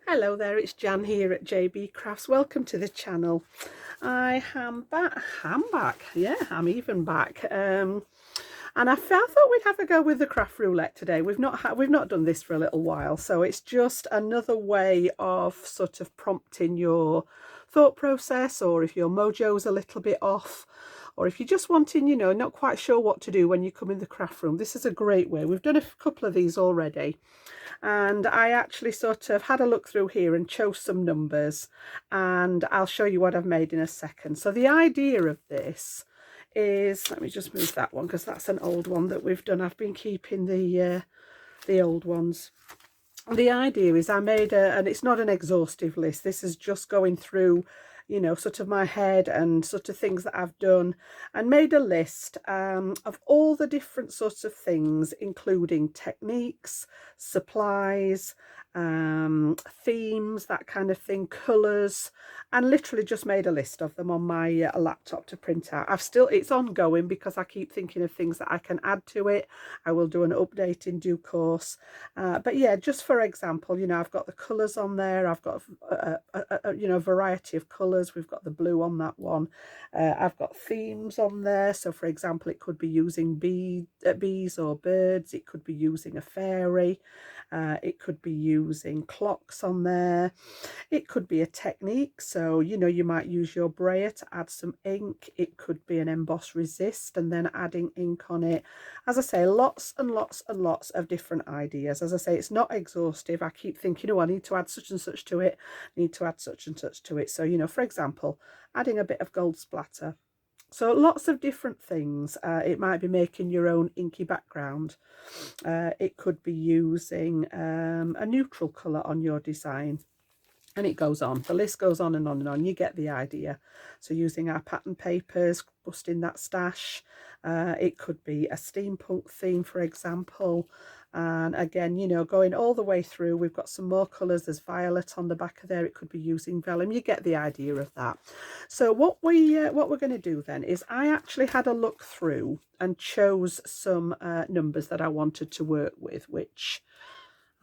Hello there, it's Jan here at JB Crafts. Welcome to the channel. I am back. Yeah, I'm even back. And I thought we'd have a go with the craft roulette today. We've not done this for a little while, so it's just another way of sort of prompting your thought process, or if your mojo's a little bit off, or if you're just wanting, not quite sure what to do when you come in the craft room. This is a great way. We've done a couple of these already, and I actually sort of had a look through here and chose some numbers, and I'll show you what I've made in a second. So the idea of this is, let me just move that one because that's an old one that we've done. I've been keeping the old ones. The idea is I made and it's not an exhaustive list. This is just going through, sort of my head and sort of things that I've done, and made a list of all the different sorts of things, including techniques, supplies, themes, that kind of thing, colours, and literally just made a list of them on my laptop to print out. It's ongoing because I keep thinking of things that I can add to it. I will do an update in due course. But yeah, just for example, I've got the colours on there. I've got a variety of colours. We've got the blue on that one. I've got themes on there. So for example, it could be using bees or birds. It could be using a fairy. It could be using clocks on there. It could be a technique. So, you might use your brayer to add some ink. It could be an emboss resist and then adding ink on it. As I say, lots and lots and lots of different ideas. As I say, it's not exhaustive. I keep thinking, oh, I need to add such and such to it. I need to add such and such to it. So, for example, adding a bit of gold splatter. So lots of different things. It might be making your own inky background. It could be using a neutral colour on your design. And it goes on. The list goes on and on and on. You get the idea. So using our pattern papers, busting that stash. It could be a steampunk theme, for example. And again, going all the way through, we've got some more colours. There's violet on the back of there. It could be using vellum. You get the idea of that. So what we're going to do then is I actually had a look through and chose some numbers that I wanted to work with, which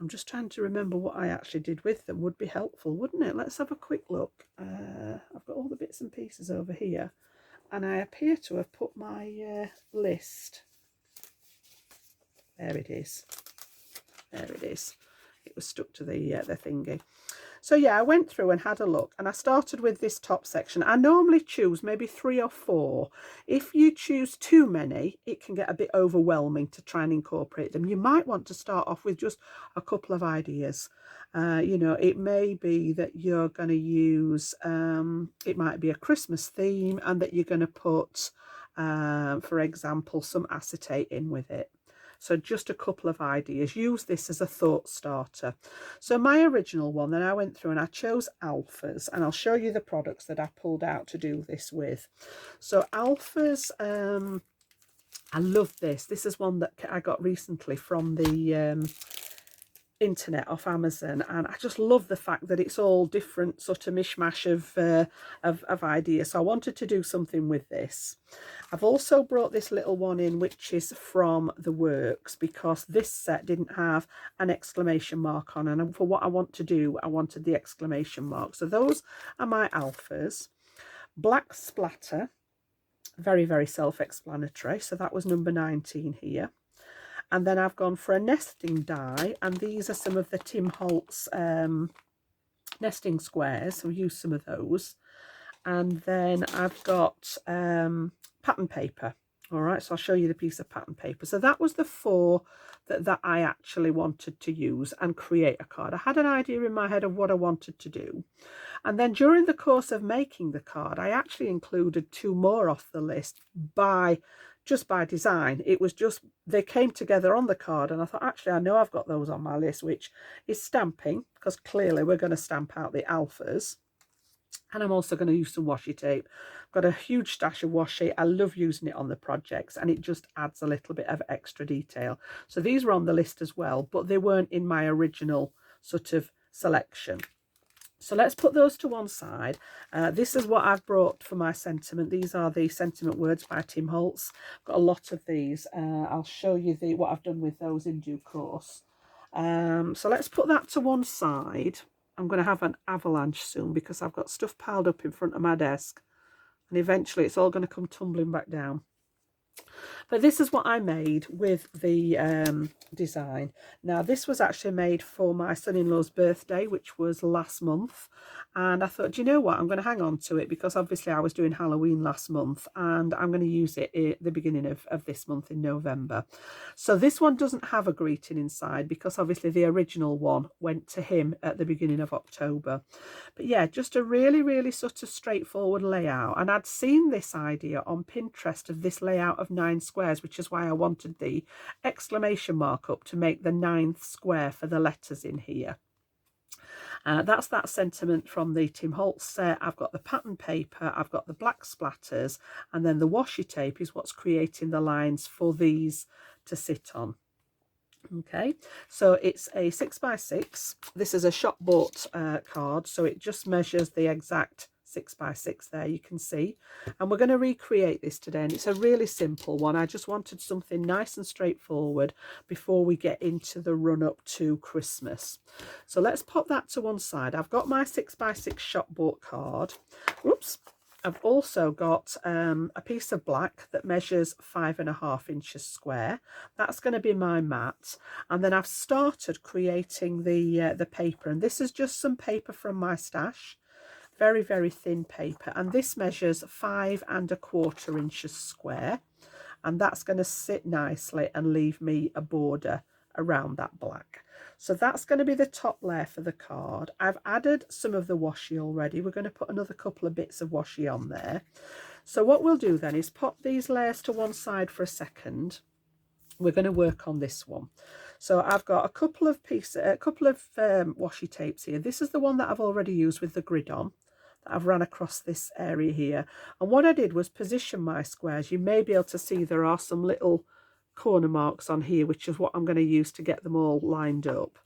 I'm just trying to remember what I actually did with them. Would be helpful, wouldn't it? Let's have a quick look. I've got all the bits and pieces over here, and I appear to have put my list. There it is. There it is. It was stuck to the thingy. So yeah, I went through and had a look, and I started with this top section. I normally choose maybe 3 or 4. If you choose too many, it can get a bit overwhelming to try and incorporate them. You might want to start off with just a couple of ideas. It may be that you're going to use, it might be a Christmas theme, and that you're going to put, for example, some acetate in with it. So just a couple of ideas. Use this as a thought starter. So my original one, then I went through and I chose alphas, and I'll show you the products that I pulled out to do this with. So alphas, I love this. This is one that I got recently from the internet off Amazon, and I just love the fact that it's all different sort of mishmash of ideas. So I wanted to do something with this. I've also brought this little one in, which is from the Works, because this set didn't have an exclamation mark on, and for what I want to do, I wanted the exclamation mark. So those are my alphas. Black splatter, very, very self-explanatory. So that was number 19 here. And then I've gone for a nesting die, and these are some of the Tim Holtz nesting squares, so use some of those. And then I've got pattern paper. All right, so I'll show you the piece of pattern paper. So that was the 4 that I actually wanted to use and create a card. I had an idea in my head of what I wanted to do. And then during the course of making the card, I actually included 2 more off the list just by design. It was just, they came together on the card, and I thought, actually, I know I've got those on my list, which is stamping, because clearly we're going to stamp out the alphas. And I'm also going to use some washi tape. I've got a huge stash of washi. I love using it on the projects, and it just adds a little bit of extra detail. So these were on the list as well, but they weren't in my original sort of selection. So let's put those to one side. This is what I've brought for my sentiment. These are the sentiment words by Tim Holtz. I've got a lot of these. I'll show you what I've done with those in due course. So let's put that to one side. I'm going to have an avalanche soon because I've got stuff piled up in front of my desk, and eventually it's all going to come tumbling back down. But this is what I made with the design. Now, this was actually made for my son-in-law's birthday, which was last month. And I thought, do you know what? I'm going to hang on to it because obviously I was doing Halloween last month and I'm going to use it at the beginning of this month in November. So this one doesn't have a greeting inside because obviously the original one went to him at the beginning of October. But yeah, just a really, really sort of straightforward layout. And I'd seen this idea on Pinterest of this layout of 9 squares, which is why I wanted the exclamation mark up to make the 9th square for the letters in here. That's that sentiment from the Tim Holtz set. I've got the pattern paper, I've got the black splatters, and then the washi tape is what's creating the lines for these to sit on. Okay, so it's a 6x6. This is a shop bought card, so it just measures the exact 6x6 there, you can see. And we're going to recreate this today, and it's a really simple one. I just wanted something nice and straightforward before we get into the run up to Christmas. So let's pop that to one side. I've got my 6x6 shop bought card. Whoops. I've also got a piece of black that measures 5.5 inches square. That's going to be my mat. And then I've started creating the paper, and this is just some paper from my stash. Very, very thin paper, and this measures 5.25 inches square, and that's going to sit nicely and leave me a border around that black. So that's going to be the top layer for the card. I've added some of the washi already. We're going to put another couple of bits of washi on there. So what we'll do then is pop these layers to one side for a second. We're going to work on this one. So I've got a couple of washi tapes here. This is the one that I've already used with the grid on, that I've run across this area here. And what I did was position my squares. You may be able to see there are some little corner marks on here, which is what I'm going to use to get them all lined up.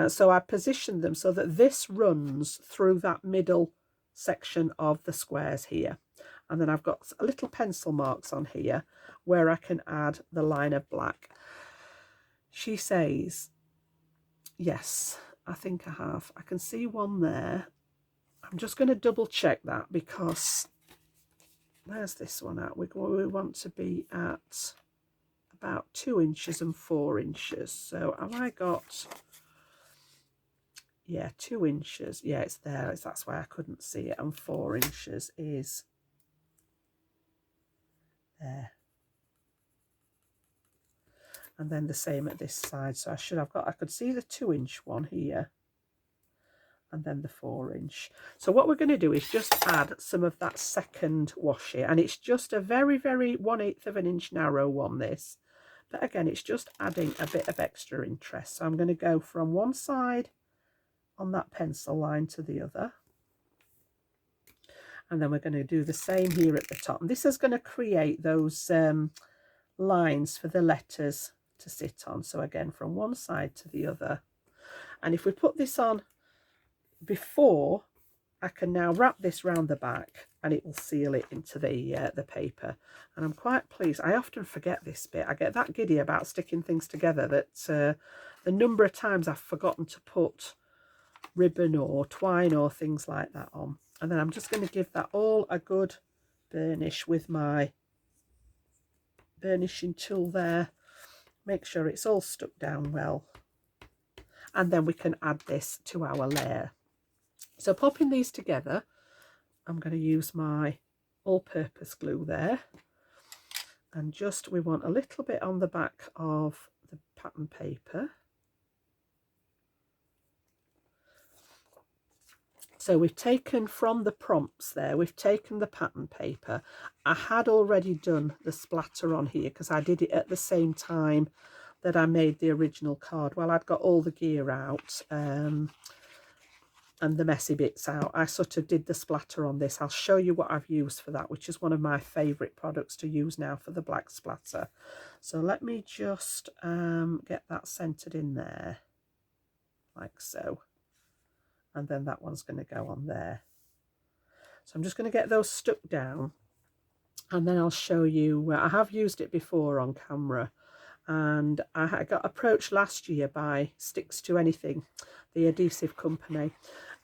So I positioned them so that this runs through that middle section of the squares here. And then I've got a little pencil marks on here where I can add the line of black. She says, yes, I think I have. I can see one there. I'm just going to double check that because where's this one at? We want to be at about 2 inches and 4 inches. So have I got, yeah, 2 inches. Yeah, it's there. That's why I couldn't see it. And 4 inches is there. And then the same at this side. So I could see the 2-inch one here. And then the 4-inch. So what we're going to do is just add some of that second washi. And it's just a very, very 1/8 of an inch narrow one, this. But again, it's just adding a bit of extra interest. So I'm going to go from one side on that pencil line to the other. And then we're going to do the same here at the top. And this is going to create those lines for the letters to sit on. So again, from one side to the other. And if we put this on before, I can now wrap this round the back and it will seal it into the paper. And I'm quite pleased. I often forget this bit. I get that giddy about sticking things together that the number of times I've forgotten to put ribbon or twine or things like that on. And then I'm just going to give that all a good burnish with my burnishing tool there. Make sure it's all stuck down well. And then we can add this to our layer. So popping these together, I'm going to use my all-purpose glue there. And just, we want a little bit on the back of the pattern paper. So we've taken from the prompts there, we've taken the pattern paper. I had already done the splatter on here because I did it at the same time that I made the original card. Well, I'd got all the gear out and the messy bits out. I sort of did the splatter on this. I'll show you what I've used for that, which is one of my favourite products to use now for the black splatter. So let me just get that centred in there, like so. And then that one's going to go on there. So I'm just going to get those stuck down. And then I'll show you, I have used it before on camera. and I got approached last year by Sticks to Anything, the adhesive company,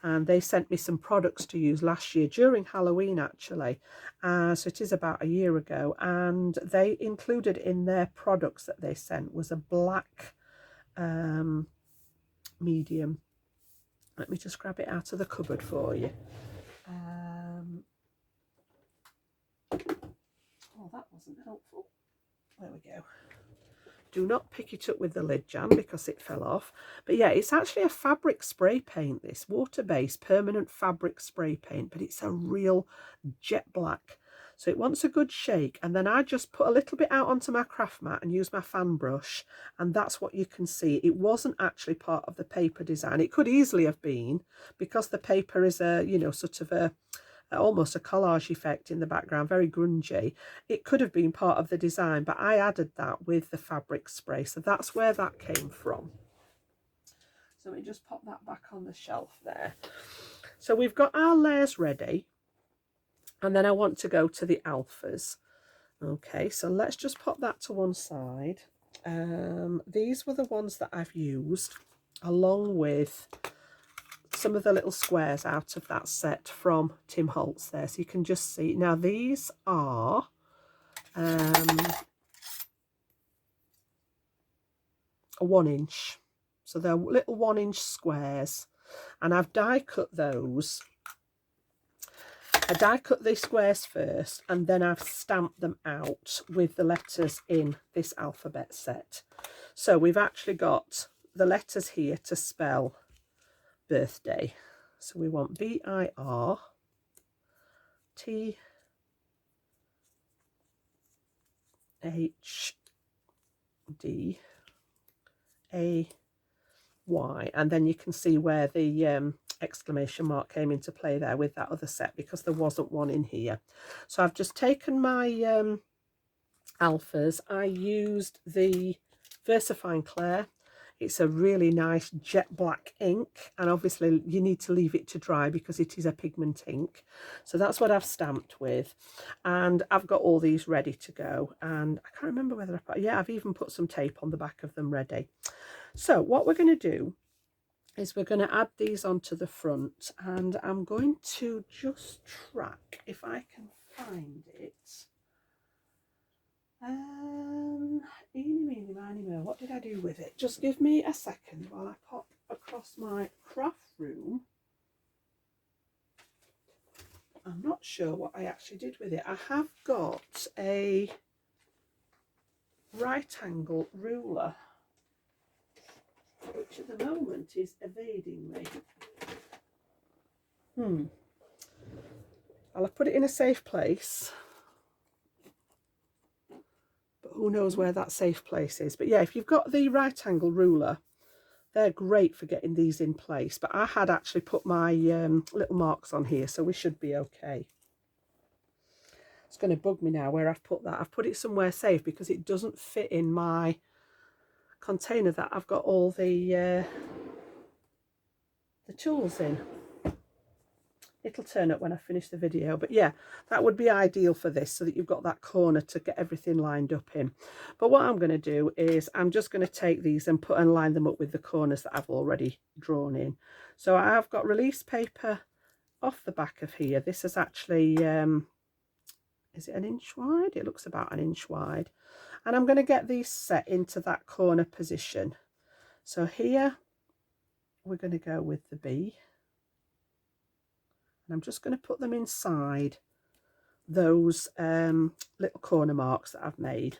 and they sent me some products to use last year during Halloween actually. So it is about a year ago, and they included in their products that they sent was a black medium. Let me just grab it out of the cupboard for you. Oh, that wasn't helpful. There we go. Do not pick it up with the lid, Jan, because it fell off. But yeah, it's actually a fabric spray paint, this water-based permanent fabric spray paint, but it's a real jet black. So it wants a good shake, and then I just put a little bit out onto my craft mat and use my fan brush, and that's what you can see. It wasn't actually part of the paper design. It could easily have been, because the paper is a, you know, sort of a almost a collage effect in the background, very grungy. It could have been part of the design, but I added that with the fabric spray, so that's where that came from. So let me just pop that back on the shelf there. So we've got our layers ready, and then I want to go to the alphas. Okay, so let's just pop that to one side. These were the ones that I've used, along with some of the little squares out of that set from Tim Holtz there, so you can just see. Now these are a 1 inch, so they're little 1 inch squares, and I've die cut those. I die cut these squares first, and then I've stamped them out with the letters in this alphabet set. So we've actually got the letters here to spell birthday. So we want BIRTHDAY, and then you can see where the exclamation mark came into play there with that other set, because there wasn't one in here. So I've just taken my alphas. I used the VersaFine Clair. It's a really nice jet black ink, and obviously you need to leave it to dry because it is a pigment ink. So that's what I've stamped with, and I've got all these ready to go. And I can't remember whether I've even put some tape on the back of them ready. So what we're going to do is we're going to add these onto the front, and I'm going to just track if I can find it. Eeny, meeny, miny, mo. What did I do with it? Just give me a second while I pop across my craft room. I'm not sure what I actually did with it. I have got a right angle ruler, which at the moment is evading me. I'll have put it in a safe place, but who knows where that safe place is. But yeah, if you've got the right angle ruler, they're great for getting these in place. But I had actually put my little marks on here, so we should be okay. It's going to bug me now where I've put that. I've put it somewhere safe because it doesn't fit in my container that I've got all the tools in. It'll turn up when I finish the video, but yeah, that would be ideal for this, so that you've got that corner to get everything lined up in. But what I'm going to do is I'm just going to take these and line them up with the corners that I've already drawn in. So I've got release paper off the back of here. This is actually is it 1 inch wide? It looks about 1 inch wide, and I'm going to get these set into that corner position. So here we're going to go with the B. I'm just going to put them inside those little corner marks that I've made,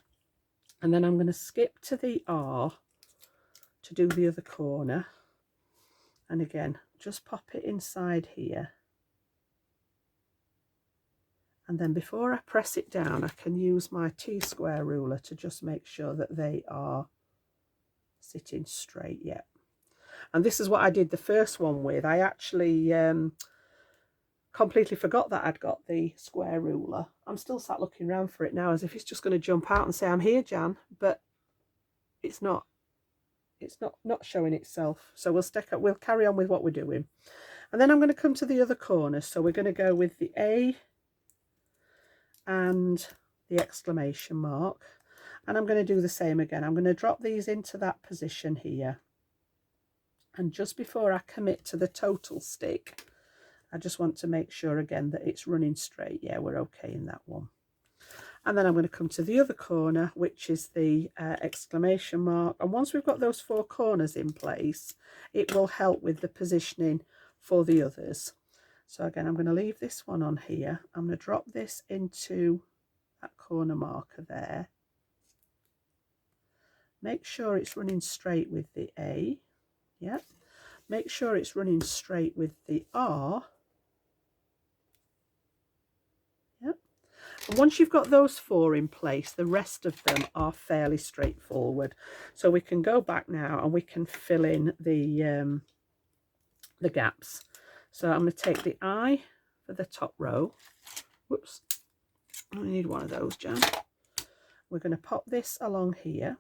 and then I'm going to skip to the R to do the other corner, and again just pop it inside here, and then before I press it down I can use my T-square ruler to just make sure that they are sitting straight. Yet, and this is what I did the first one with. I actually completely forgot that I'd got the square ruler. I'm still sat looking around for it now as if it's just going to jump out and say, I'm here, Jan, but it's not showing itself. So we'll carry on with what we're doing. And then I'm going to come to the other corner. So we're going to go with the A and the exclamation mark. And I'm going to do the same again. I'm going to drop these into that position here. And just before I commit to the total stick, I just want to make sure again that it's running straight. Yeah, we're okay in that one. And then I'm going to come to the other corner, which is the exclamation mark. And once we've got those 4 corners in place, it will help with the positioning for the others. So again, I'm going to leave this one on here. I'm going to drop this into that corner marker there. Make sure it's running straight with the A. Yep. Make sure it's running straight with the R. Yep. And once you've got those 4 in place, the rest of them are fairly straightforward. So we can go back now and we can fill in the gaps. So I'm going to take the I for the top row. Whoops. I need one of those, Jan. We're going to pop this along here.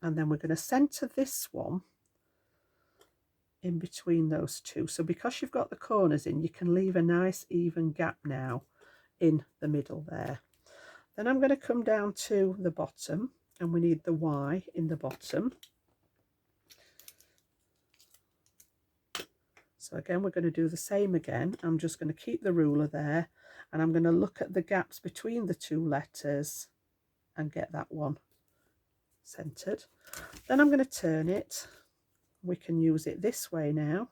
And then we're going to centre this one in between those 2. So because you've got the corners in, you can leave a nice even gap now in the middle there. Then I'm going to come down to the bottom, and we need the Y in the bottom. So again, we're going to do the same again. I'm just going to keep the ruler there, and I'm going to look at the gaps between the 2 letters and get that one centered. Then I'm going to turn it. We can use it this way now,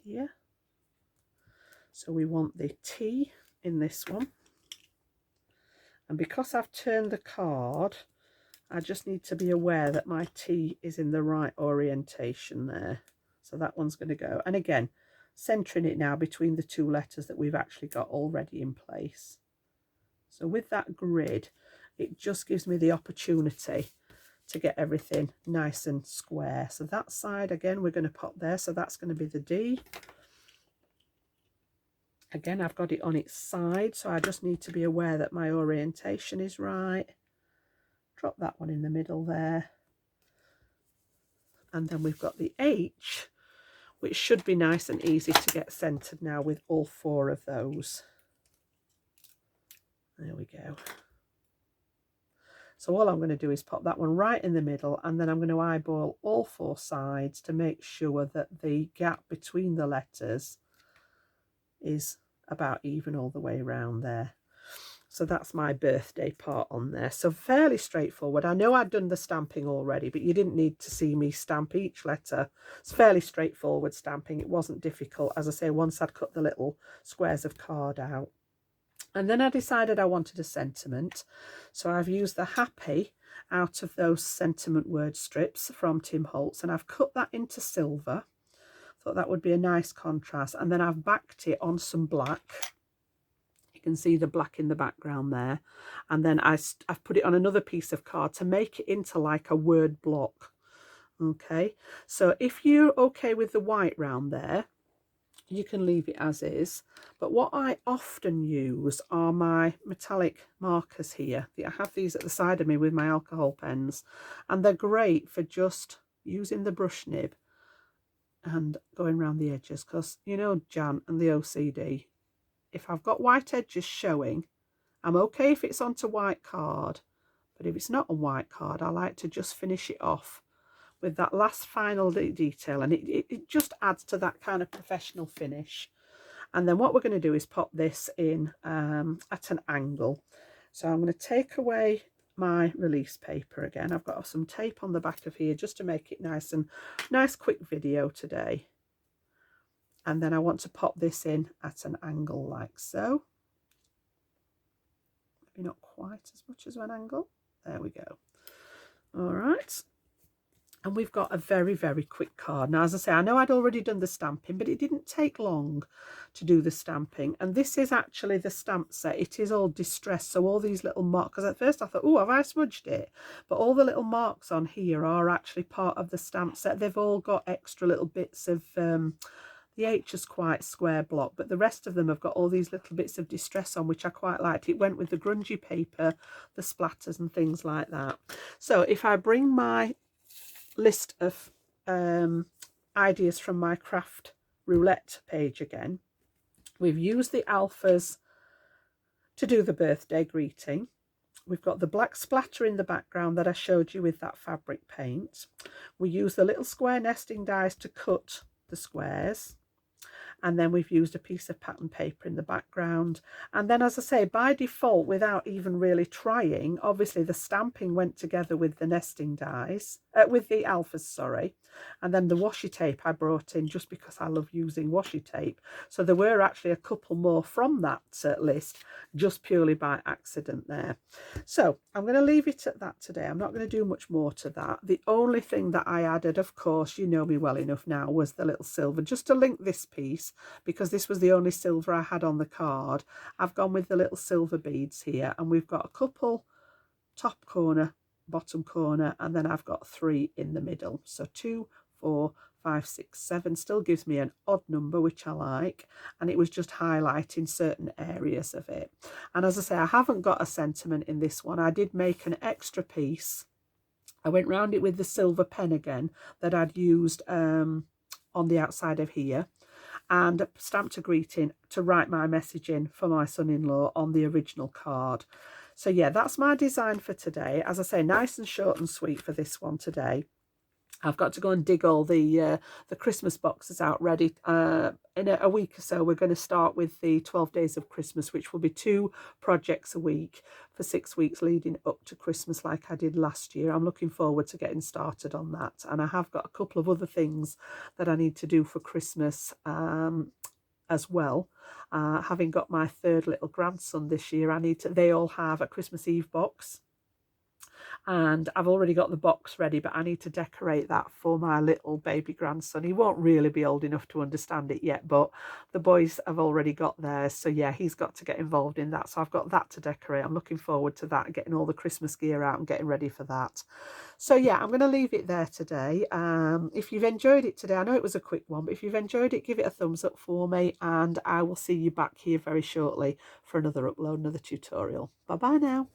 here. So we want the T in this one. And because I've turned the card, I just need to be aware that my T is in the right orientation there. So that one's going to go. And again, centering it now between the 2 letters that we've actually got already in place. So with that grid, it just gives me the opportunity to get everything nice and square. So that side, again, we're going to pop there. So that's going to be the D. Again, I've got it on its side, so I just need to be aware that my orientation is right. Drop that one in the middle there. And then we've got the H, which should be nice and easy to get centered now with all 4 of those. There we go. So all I'm going to do is pop that one right in the middle, and then I'm going to eyeball all 4 sides to make sure that the gap between the letters is about even all the way around there. So that's my birthday part on there. So fairly straightforward. I know I'd done the stamping already, but you didn't need to see me stamp each letter. It's fairly straightforward stamping. It wasn't difficult, as I say, once I'd cut the little squares of card out. And then I decided I wanted a sentiment. So I've used the happy out of those sentiment word strips from Tim Holtz, and I've cut that into silver. Thought that would be a nice contrast. And then I've backed it on some black. You can see the black in the background there. And then I've put it on another piece of card to make it into like a word block. Okay, so if you're okay with the white round there, you can leave it as is. But what I often use are my metallic markers here. I have these at the side of me with my alcohol pens, and they're great for just using the brush nib and going around the edges, because you know Jan and the OCD, if I've got white edges showing, I'm okay if it's onto white card, but if it's not on white card, I like to just finish it off with that last final detail, and it just adds to that kind of professional finish. And then what we're going to do is pop this in at an angle. So I'm going to take away my release paper again. I've got some tape on the back of here just to make it nice quick video today. And then I want to pop this in at an angle like so. Maybe not quite as much as an angle. There we go. All right. And we've got a very, very quick card. Now, as I say, I know I'd already done the stamping, but it didn't take long to do the stamping. And this is actually the stamp set. It is all distressed. So all these little marks, because at first I thought, oh, have I smudged it? But all the little marks on here are actually part of the stamp set. They've all got extra little bits of, the H is quite square block, but the rest of them have got all these little bits of distress on, which I quite liked. It went with the grungy paper, the splatters and things like that. So if I bring my list of ideas from my Craft Roulette page again, we've used the alphas to do the birthday greeting. We've got the black splatter in the background that I showed you with that fabric paint. We use the little square nesting dies to cut the squares. And then we've used a piece of pattern paper in the background. And then, as I say, by default, without even really trying, obviously the stamping went together with the nesting dies, with the alphas, sorry. And then the washi tape I brought in just because I love using washi tape. So there were actually a couple more from that list, just purely by accident there. So I'm going to leave it at that today. I'm not going to do much more to that. The only thing that I added, of course, you know me well enough now, was the little silver, just to link this piece, because this was the only silver I had on the card. I've gone with the little silver beads here, and we've got a couple top corner, bottom corner, and then I've got 3 in the middle. So 2, 4, 5, 6, 7 still gives me an odd number, which I like, and it was just highlighting certain areas of it. And as I say, I haven't got a sentiment in this one. I did make an extra piece. I went round it with the silver pen again that I'd used on the outside of here, and stamped a greeting to write my message in for my son-in-law on the original card. So yeah, that's my design for today. As I say, nice and short and sweet for this one today. I've got to go and dig all the Christmas boxes out ready. In a week or so, we're going to start with the 12 days of Christmas, which will be 2 projects a week for 6 weeks leading up to Christmas, like I did last year. I'm looking forward to getting started on that. And I have got a couple of other things that I need to do for Christmas as well. Having got my 3rd little grandson this year, they all have a Christmas Eve box. And I've already got the box ready, but I need to decorate that for my little baby grandson. He won't really be old enough to understand it yet, but the boys have already got theirs. So yeah, he's got to get involved in that. So I've got that to decorate. I'm looking forward to that, getting all the Christmas gear out and getting ready for that. So yeah, I'm going to leave it there today. If you've enjoyed it today, I know it was a quick one, but if you've enjoyed it, give it a thumbs up for me, and I will see you back here very shortly for another upload, another tutorial. Bye bye now.